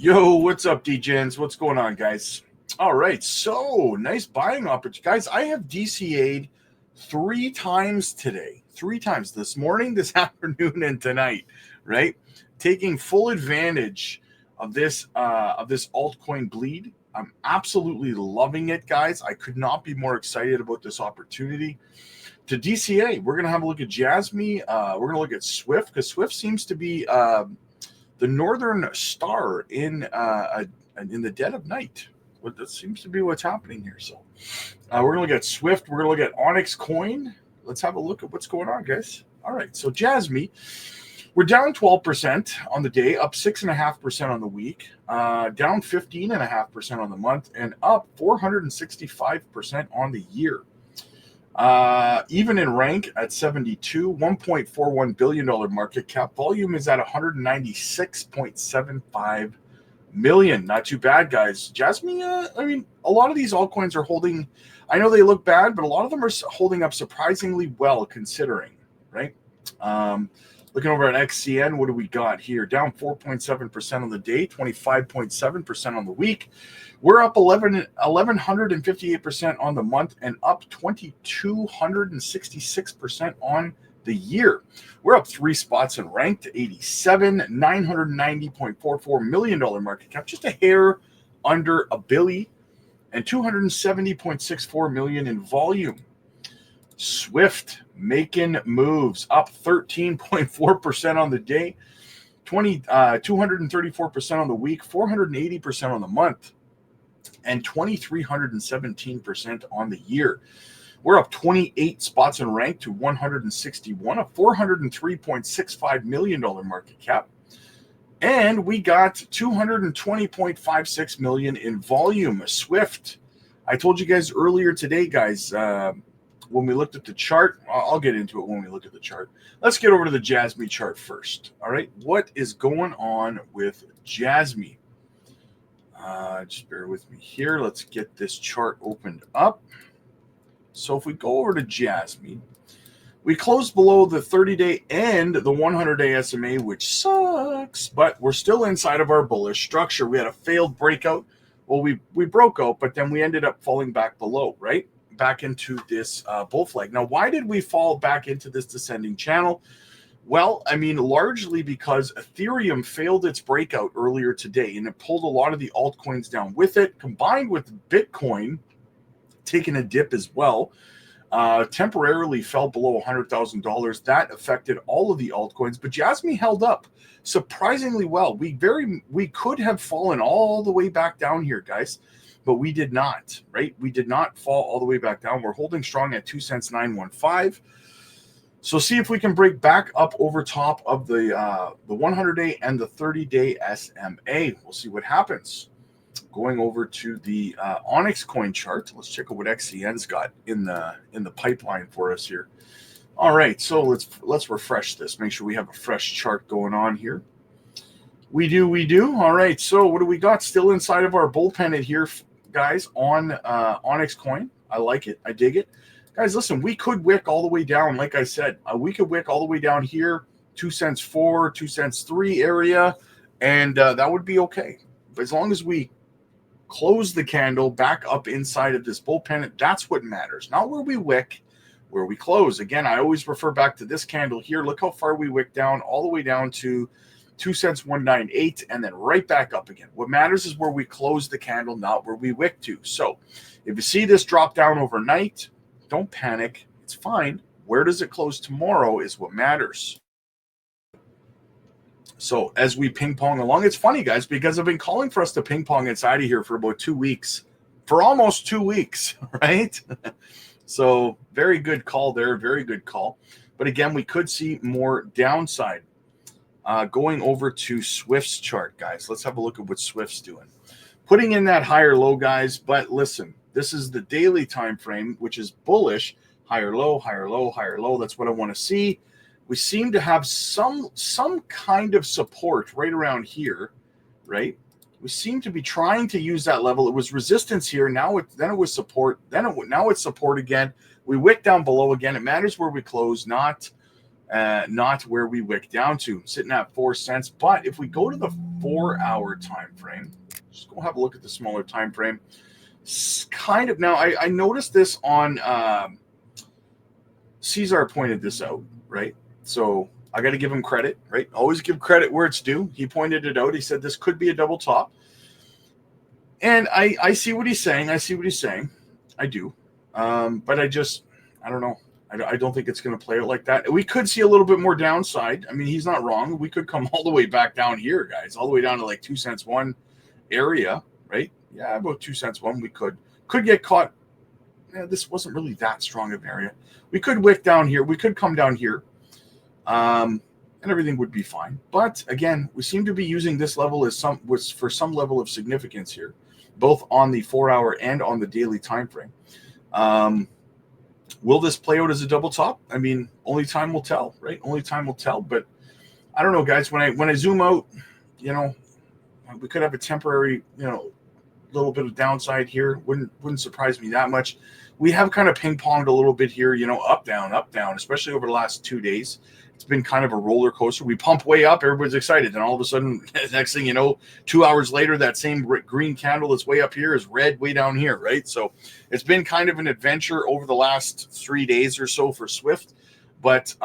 Yo, what's up, DJs? What's going on, guys? All right, so nice buying opportunity. Guys, I have DCA'd 3 times today. 3 times this morning, this afternoon, and tonight, right? Taking full advantage of this altcoin bleed. I'm absolutely loving it, guys. I could not be more excited about this opportunity. To DCA, we're going to have a look at Jasmy. We're going to look at Swift, because Swift seems to be the northern star in the dead of night. That seems to be what's happening here. So we're going to look at Swift. We're going to look at Onyx coin. Let's have a look at what's going on, guys. All right, so Jasmy, we're down 12% on the day, up 6.5% on the week, down 15.5% on the month, and up 465% on the year. Even in rank at 72, $1.41 billion market cap. Volume is at 196.75 million. Not too bad, guys. Jasmy, I mean, a lot of these altcoins are holding. I know they look bad, but a lot of them are holding up surprisingly well, considering, right? Looking over at XCN, what do we got here? Down 4.7% on the day, 25.7% on the week. We're up 1,158% on the month and up 2,266% on the year. We're up 3 spots in rank to 87, $990.44 million market cap, just a hair under a billy, and 270.64 million in volume. Swift making moves, up 13.4% on the day, 234% on the week, 480% on the month, and 2,317% on the year. We're up 28 spots in rank to 161, a $403.65 million market cap. And we got 220.56 million in volume. Swift, I told you guys earlier today, guys, when we looked at the chart, I'll get into it when we look at the chart. Let's get over to the Jasmy chart first. All right, what is going on with Jasmy? Just bear with me here. Let's get this chart opened up. So if we go over to Jasmy, we closed below the 30-day and the 100-day SMA, which sucks, but we're still inside of our bullish structure. We had a failed breakout. Well, we broke out, but then we ended up falling back below, right? Back into this bull flag. Now, why did we fall back into this descending channel? Well, I mean, largely because Ethereum failed its breakout earlier today, and it pulled a lot of the altcoins down with it, combined with Bitcoin taking a dip as well. Temporarily fell below $100,000. That affected all of the altcoins, but Jasmy held up surprisingly well. We could have fallen all the way back down here, guys, but we did not, right? We did not fall all the way back down. We're holding strong at 2 cents 915. So see if we can break back up over top of the 100-day and the 30-day SMA. We'll see what happens. Going over to the Onyx coin chart, let's check out what XCN's got in the pipeline for us here. All right, so let's refresh this. Make sure we have a fresh chart going on here. We do. All right, so what do we got? Still inside of our bull pennant here, guys, on Onyx coin. I like it. I dig it. Guys, listen, we could wick all the way down. Like I said, we could wick all the way down here, 2 cents 4, 2 cents 3 area, and that would be okay. But as long as we close the candle back up inside of this bull pennant, that's what matters. Not where we wick, where we close. Again, I always refer back to this candle here. Look how far we wick down, all the way down to 2 cents 198, and then right back up again. What matters is where we close the candle, not where we wick to. So if you see this drop down overnight, don't panic. It's fine. Where does it close tomorrow is what matters. So as we ping pong along, it's funny, guys, because I've been calling for us to ping pong inside of here for about 2 weeks, for almost 2 weeks, right? So very good call there. Very good call. But again, we could see more downside. Going over to Swift's chart, guys. Let's have a look at what Swift's doing. Putting in that higher low, guys. But listen, this is the daily time frame, which is bullish. Higher low, higher low, higher low. That's what I want to see. We seem to have some kind of support right around here, right? We seem to be trying to use that level. It was resistance here. Now then it was support. Now it's support again. We wick down below again. It matters where we close, not where we wick down to. Sitting at 4 cents. But if we go to the 4-hour time frame. Just go have a look at the smaller time frame. Kind of now, I noticed this on Cesar pointed this out, right? So I got to give him credit, right? Always give credit where it's due. He pointed it out. He said this could be a double top. And I see what he's saying. I do. But I don't know. I don't think it's going to play out like that. We could see a little bit more downside. I mean, he's not wrong. We could come all the way back down here, guys, all the way down to like 2 cents one area, right? Yeah, about 2 cents one. We could get caught. Yeah, this wasn't really that strong of an area. We could wick down here. We could come down here. And everything would be fine. But again, we seem to be using this level as for some level of significance here, both on the 4-hour and on the daily time frame. Will this play out as a double top? I mean, only time will tell, right? Only time will tell. But I don't know, guys. When I zoom out, we could have a temporary, little bit of downside here. Wouldn't surprise me that much. We have kind of ping-ponged a little bit here, up, down, especially over the last 2 days. It's been kind of a roller coaster. We pump way up, everybody's excited, and all of a sudden, next thing you know, 2 hours later, that same green candle that's way up here is red way down here, right? So it's been kind of an adventure over the last 3 days or so for Swift, but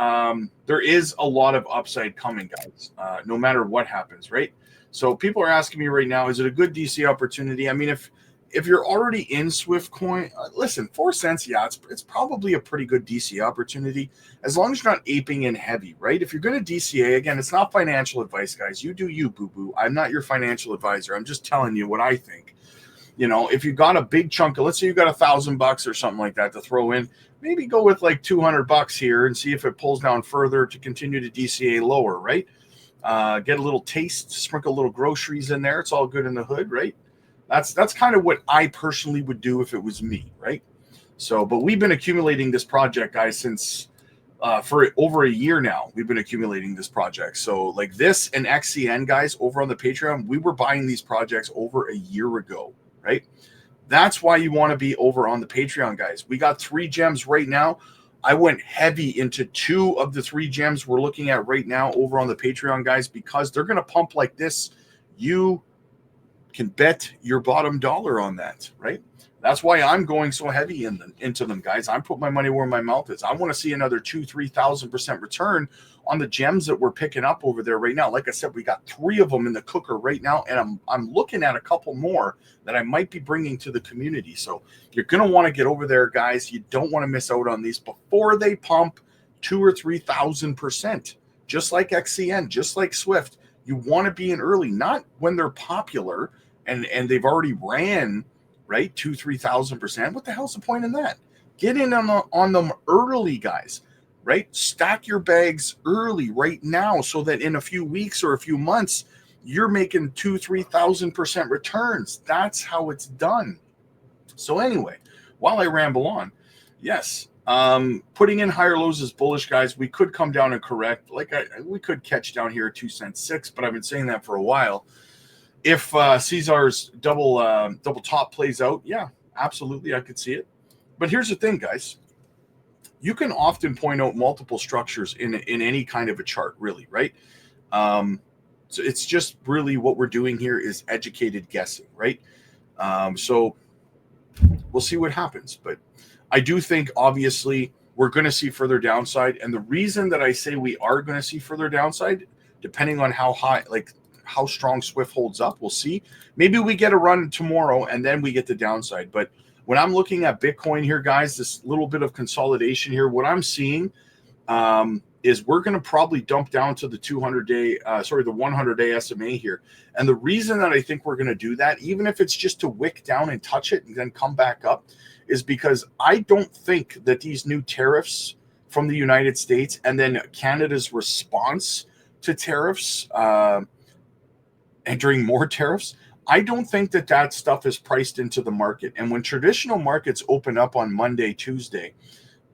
there is a lot of upside coming, guys, no matter what happens, right? So people are asking me right now, is it a good DC opportunity? I mean, if you're already in Swift coin, listen, 4 cents, yeah, it's probably a pretty good DCA opportunity as long as you're not aping in heavy, right? If you're going to DCA, again, it's not financial advice, guys. You do you, boo-boo. I'm not your financial advisor. I'm just telling you what I think. If you got a big chunk of, let's say you got $1,000 or something like that to throw in, maybe go with like $200 here and see if it pulls down further to continue to DCA lower, right? Get a little taste, sprinkle a little groceries in there. It's all good in the hood, right? That's kind of what I personally would do if it was me, right? So, but we've been accumulating this project, guys, since for over a year now. We've been accumulating this project. So, like this and XCN, guys, over on the Patreon, we were buying these projects over a year ago, right? That's why you want to be over on the Patreon, guys. We got 3 gems right now. I went heavy into 2 of the 3 gems we're looking at right now over on the Patreon, guys, because they're going to pump like this. You can bet your bottom dollar on that, right? That's why I'm going so heavy into them, guys. I'm putting my money where my mouth is. I want to see another 2,000-3,000% return on the gems that we're picking up over there right now. Like I said, we got 3 of them in the cooker right now, and I'm looking at a couple more that I might be bringing to the community. So you're going to want to get over there, guys. You don't want to miss out on these before they pump 2,000 or 3,000%, just like XCN, just like Swift. You want to be in early, not when they're popular and they've already ran, right, 2,000-3,000%. What the hell's the point in that? Get in on them early, guys, right? Stack your bags early right now so that in a few weeks or a few months, you're making 2,000-3,000% returns. That's how it's done. So anyway, while I ramble on, yes, putting in higher lows is bullish, guys. We could come down and correct. We could catch down here at 2 cents 6, but I've been saying that for a while. If Cesar's double top plays out, yeah, absolutely, I could see it. But here's the thing, guys. You can often point out multiple structures in any kind of a chart, really, right? So it's just really what we're doing here is educated guessing, right? So we'll see what happens. But I do think, obviously, we're going to see further downside. And the reason that I say we are going to see further downside, depending on how high, how strong Swift holds up, we'll see. Maybe we get a run tomorrow and then we get the downside. But when I'm looking at Bitcoin here, guys, this little bit of consolidation here, what I'm seeing is we're going to probably dump down to the 100-day SMA here. And the reason that I think we're going to do that, even if it's just to wick down and touch it and then come back up, is because I don't think that these new tariffs from the United States and then Canada's response to tariffs, entering more tariffs, I don't think that stuff is priced into the market. And when traditional markets open up on Monday, Tuesday,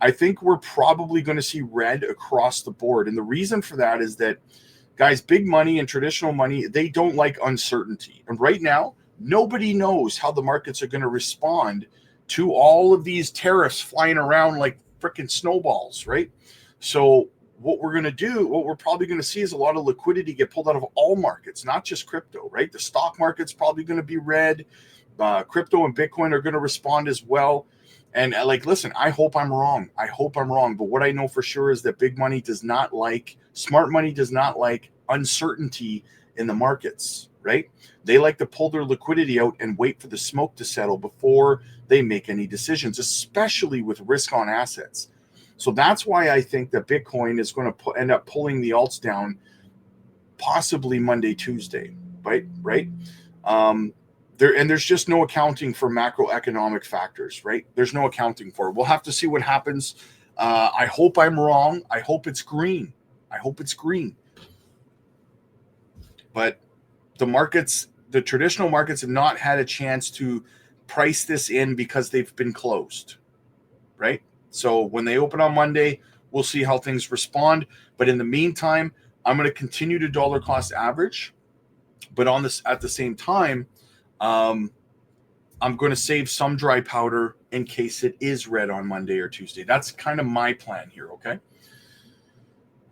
I think we're probably going to see red across the board. And the reason for that is that, guys, big money and traditional money, they don't like uncertainty. And right now, nobody knows how the markets are going to respond to all of these tariffs flying around like freaking snowballs, right? So what we're probably going to see is a lot of liquidity get pulled out of all markets, not just crypto, right? The stock market's probably going to be red. Crypto and Bitcoin are going to respond as well. And listen, I hope I'm wrong. But what I know for sure is that smart money does not like uncertainty in the markets, right? They like to pull their liquidity out and wait for the smoke to settle before they make any decisions, especially with risk on assets. So that's why I think that Bitcoin is going to end up pulling the alts down possibly Monday, Tuesday, right? There's just no accounting for macroeconomic factors, right? There's no accounting for it. We'll have to see what happens. I hope I'm wrong. I hope it's green. But the traditional markets have not had a chance to price this in because they've been closed, right? So when they open on Monday, we'll see how things respond. But in the meantime, I'm going to continue to dollar cost average. But at the same time, I'm going to save some dry powder in case it is red on Monday or Tuesday. That's kind of my plan here, okay?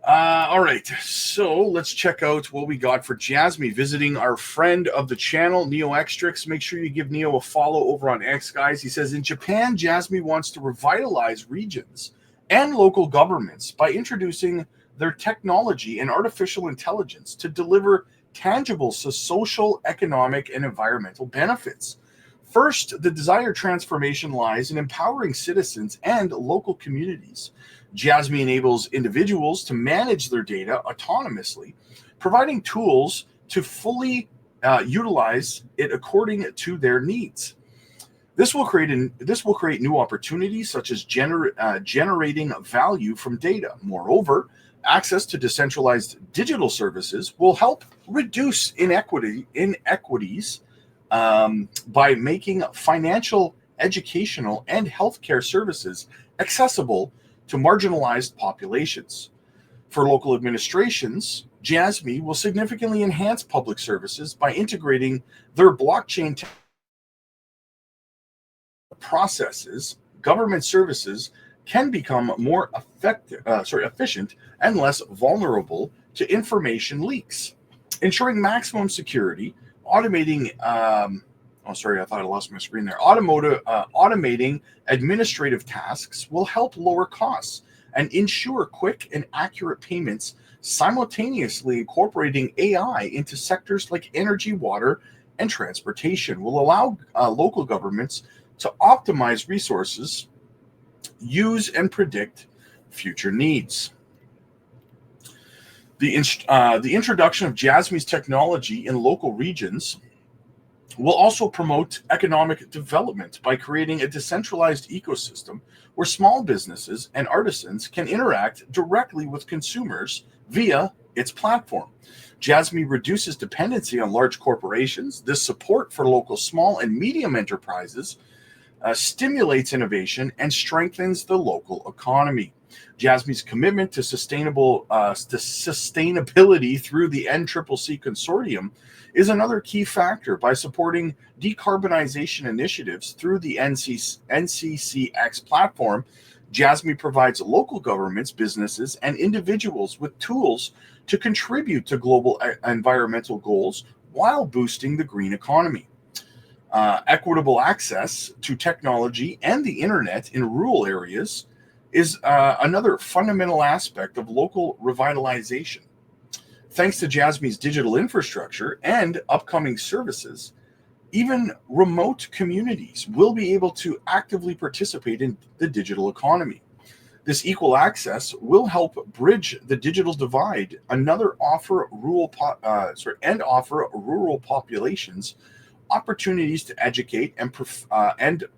All right, so let's check out what we got for Jasmy, visiting our friend of the channel, Neo Extrix. Make sure you give Neo a follow over on X, guys. He says, in Japan, Jasmy wants to revitalize regions and local governments by introducing their technology and artificial intelligence to deliver tangible social, economic, and environmental benefits. First, the desired transformation lies in empowering citizens and local communities. Jasmy enables individuals to manage their data autonomously, providing tools to fully utilize it according to their needs. This will create new opportunities, such as generating value from data. Moreover, access to decentralized digital services will help reduce inequities by making financial, educational, and healthcare services accessible to marginalized populations. For local administrations, Jasmy will significantly enhance public services by integrating their blockchain processes. Government services can become more efficient and less vulnerable to information leaks, ensuring maximum security. Automating automating administrative tasks will help lower costs and ensure quick and accurate payments, simultaneously incorporating AI into sectors like energy, water, and transportation will allow local governments to optimize resources, use and predict future needs. The introduction of Jasmy's technology in local regions will also promote economic development by creating a decentralized ecosystem where small businesses and artisans can interact directly with consumers via its platform. Jasmy reduces dependency on large corporations. This support for local small and medium enterprises stimulates innovation and strengthens the local economy. Jasmy's commitment to sustainability through the NCCC consortium is another key factor. By supporting decarbonization initiatives through the NCCX platform, Jasmy provides local governments, businesses, and individuals with tools to contribute to global environmental goals while boosting the green economy. Equitable access to technology and the internet in rural areas is another fundamental aspect of local revitalization. Thanks to Jasmy's digital infrastructure and upcoming services, even remote communities will be able to actively participate in the digital economy. This equal access will help bridge the digital divide, offer rural populations opportunities to educate and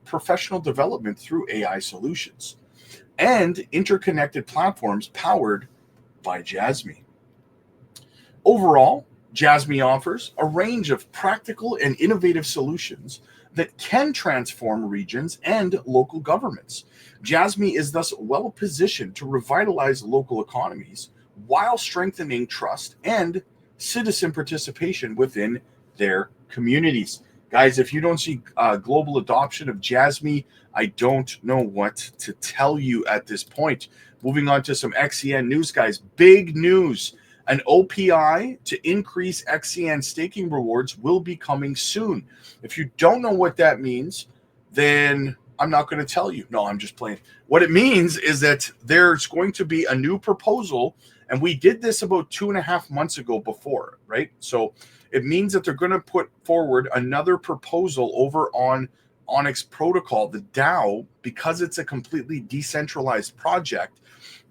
professional development through AI solutions and interconnected platforms powered by Jasmy. Overall, Jasmy offers a range of practical and innovative solutions that can transform regions and local governments. Jasmy is thus well positioned to revitalize local economies while strengthening trust and citizen participation within their communities. Guys, if you don't see global adoption of Jasmy, I don't know what to tell you at this point. Moving on to some XCN news, guys. Big news. An OPI to increase XCN staking rewards will be coming soon. If you don't know what that means, then I'm not going to tell you. No, I'm just playing. What it means is that there's going to be a new proposal, and we did this about 2.5 months ago before, right? So it means that they're going to put forward another proposal over on Onyx protocol, the DAO, because it's a completely decentralized project.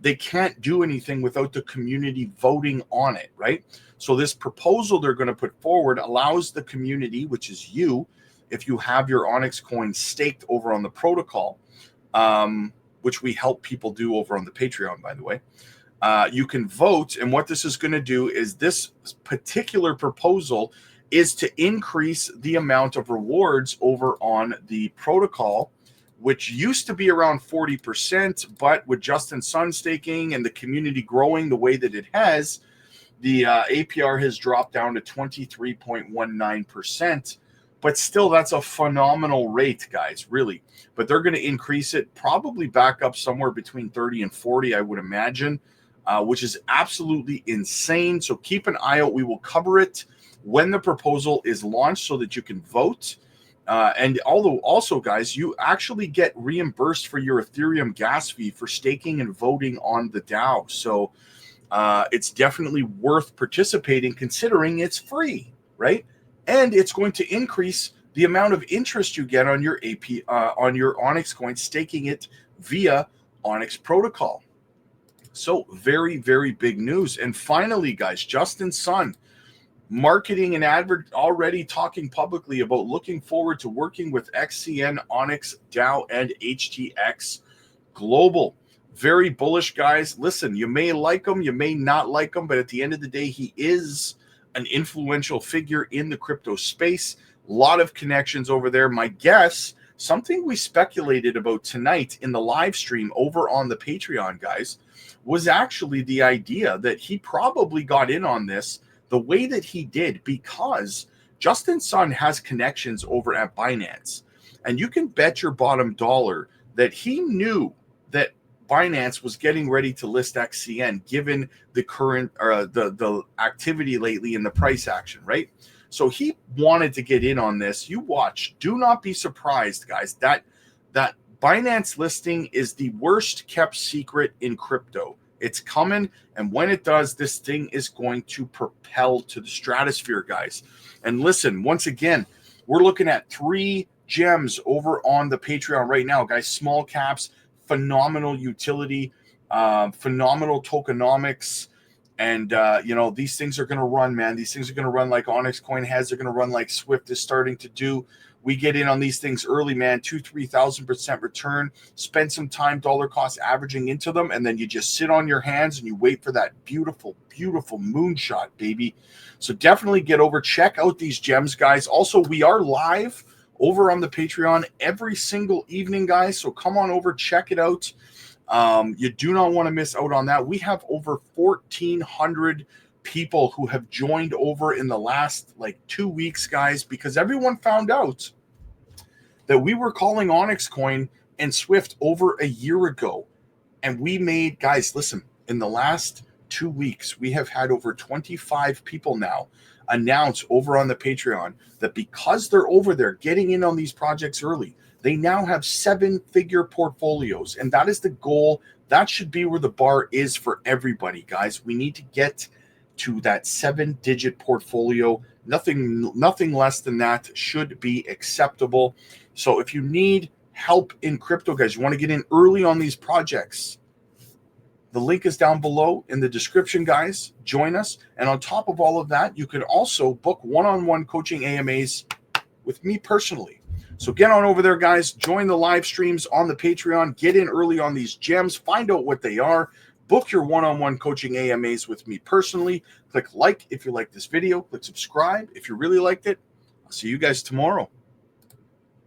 They can't do anything without the community voting on it, right? So this proposal they're going to put forward allows the community, which is you, if you have your Onyx coin staked over on the protocol, which we help people do over on the Patreon, by the way, you can vote. And what this is going to do is this particular proposal is to increase the amount of rewards over on the protocol, which used to be around 40%, but with Justin Sun staking and the community growing the way that it has, the APR has dropped down to 23.19%. But still, that's a phenomenal rate, guys, really. But they're going to increase it probably back up somewhere between 30 and 40, I would imagine, which is absolutely insane. So keep an eye out. We will cover it when the proposal is launched so that you can vote. And although also, guys, you actually get reimbursed for your Ethereum gas fee for staking and voting on the DAO. So it's definitely worth participating considering it's free, right? And it's going to increase the amount of interest you get on your on your Onyx coin, staking it via Onyx protocol. So very, very big news. And finally, guys, Justin Sun, marketing and already talking publicly about looking forward to working with XCN, Onyx, DAO, and HTX Global. Very bullish, guys. Listen, you may like him, you may not like him, but at the end of the day, he is an influential figure in the crypto space. A lot of connections over there. My guess, something we speculated about tonight in the live stream over on the Patreon, guys, was actually the idea that he probably got in on this the way that he did because Justin Sun has connections over at Binance. And you can bet your bottom dollar that he knew that Binance was getting ready to list XCN given the current the activity lately in the price action, right? So he wanted to get in on this. You watch. Do not be surprised, guys, that Binance listing is the worst kept secret in crypto. It's coming, and when it does, this thing is going to propel to the stratosphere, guys. And listen, once again, we're looking at 3 gems over on the Patreon right now, guys. Small caps, phenomenal utility, phenomenal tokenomics, and these things are going to run, man. These things are going to run like Onyx Coin has. They're going to run like Swift is starting to do. We get in on these things early, man. 2,000-3,000% return. Spend some time dollar cost averaging into them, and then you just sit on your hands and you wait for that beautiful, beautiful moonshot, baby. So definitely get over, check out these gems, guys. Also, we are live over on the Patreon every single evening, guys. So come on over, check it out. You do not want to miss out on that. We have over 1,400 people who have joined over in the last 2 weeks, guys, because everyone found out that we were calling Onyx Coin and Swift over a year ago. And we made, guys, listen, in the last 2 weeks, we have had over 25 people now announce over on the Patreon that because they're over there getting in on these projects early, they now have 7-figure portfolios. And that is the goal. That should be where the bar is for everybody, guys. We need to get to that 7-digit portfolio. Nothing less than that should be acceptable. So if you need help in crypto, guys, you want to get in early on these projects, the link is down below in the description, guys. Join us. And on top of all of that, you can also book one-on-one coaching AMAs with me personally. So get on over there, guys. Join the live streams on the Patreon. Get in early on these gems. Find out what they are. Book your one-on-one coaching AMAs with me personally. Click like if you like this video. Click subscribe if you really liked it. I'll see you guys tomorrow.